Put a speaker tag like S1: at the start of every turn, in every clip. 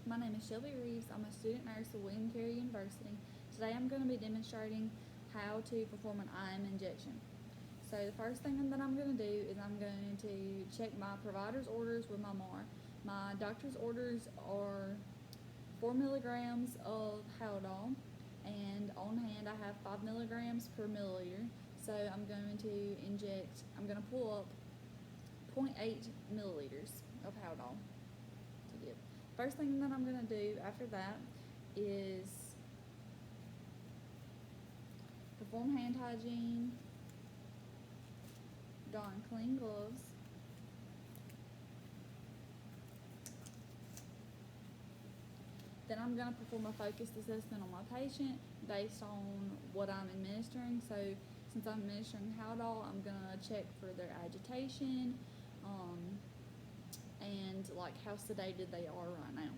S1: My name is Shelby Reeves. I'm a student nurse at William Carey University. Today I'm going to be demonstrating how to perform an IM injection. So the first thing that I'm going to do is I'm going to check my provider's orders with my MAR. My doctor's orders are 4 milligrams of Haldol, and on hand I have 5 milligrams per milliliter. So I'm going to pull up 0.8 milliliters of Haldol to give. First thing that I'm going to do after that is perform hand hygiene, don clean gloves, then I'm going to perform a focused assessment on my patient based on what I'm administering. So since I'm administering Haldol, I'm going to check for their agitation and like how sedated they are right now.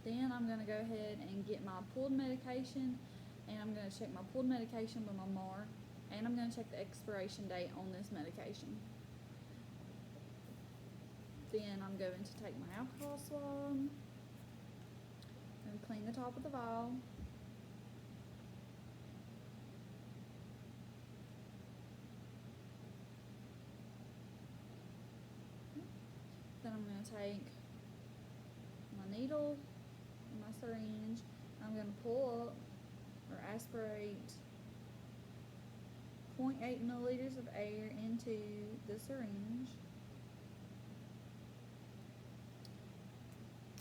S1: Then I'm going to go ahead and get my pooled medication, and I'm going to check my pooled medication with my MAR, and I'm going to check the expiration date on this medication. Then I'm going to take my alcohol swab and clean the top of the vial. Then I'm going to take my needle and my syringe. I'm going to pull up or aspirate 0.8 milliliters of air into the syringe.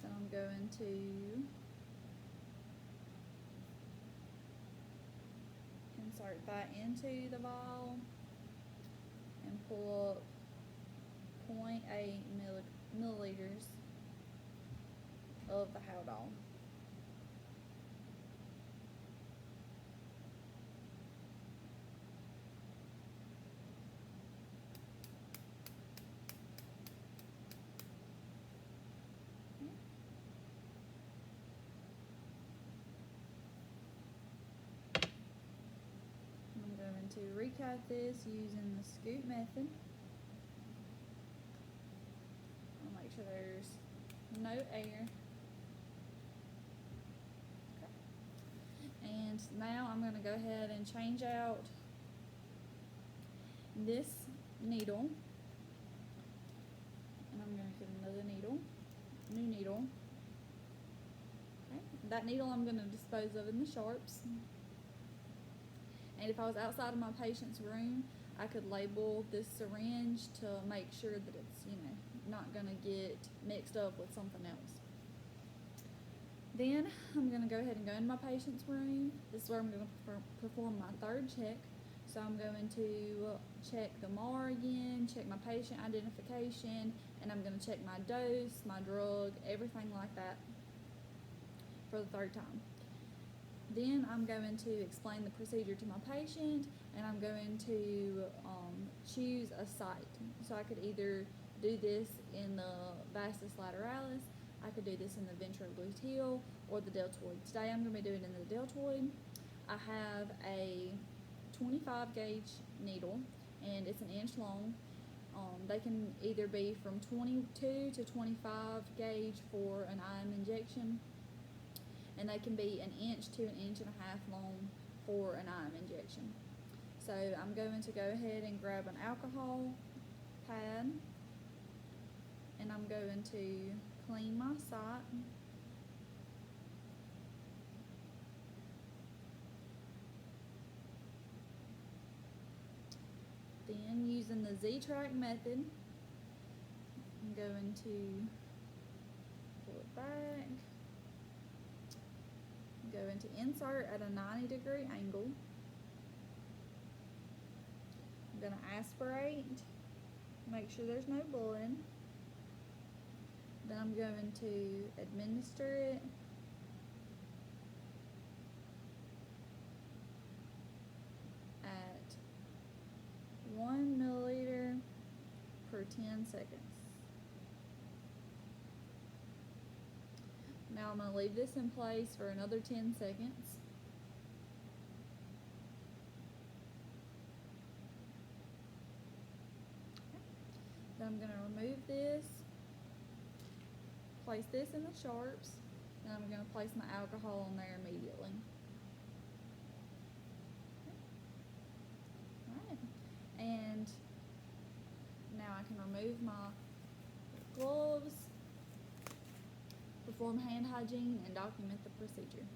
S1: Then I'm going to insert that into the vial and pull up 0.8 milliliters of the Haldol. I'm going to recap this using the scoop method. I'll make sure there's no air. Okay. And now I'm going to go ahead and change out this needle. And I'm going to get another needle, new needle. Okay. That needle I'm going to dispose of in the sharps. And if I was outside of my patient's room, I could label this syringe to make sure that it's, not going to get mixed up with something else. Then I'm going to go ahead and go into my patient's room. This is where I'm going to perform my third check. So I'm going to check the MAR again, check my patient identification, and I'm going to check my dose, my drug, everything like that for the third time. Then I'm going to explain the procedure to my patient, and I'm going to choose a site. So I could either do this in the vastus lateralis, I could do this in the ventrogluteal, or the deltoid. Today I'm going to be doing it in the deltoid. I have a 25 gauge needle, and it's an inch long. They can either be from 22 to 25 gauge for an IM injection, and they can be an inch to an inch and a half long for an IM injection. So I'm going to go ahead and grab an alcohol pad, and I'm going to clean my site. Then using the Z-Track method, I'm going to pull it back. Going to insert at a 90-degree angle. I'm going to aspirate, make sure there's no blood. Then I'm going to administer it. At 1 milliliter per 10 seconds. Now I'm going to leave this in place for another 10 seconds. Then I'm gonna remove this, place this in the sharps, and I'm gonna place my alcohol on there immediately. Alright, and now I can remove my gloves, perform hand hygiene, and document the procedure.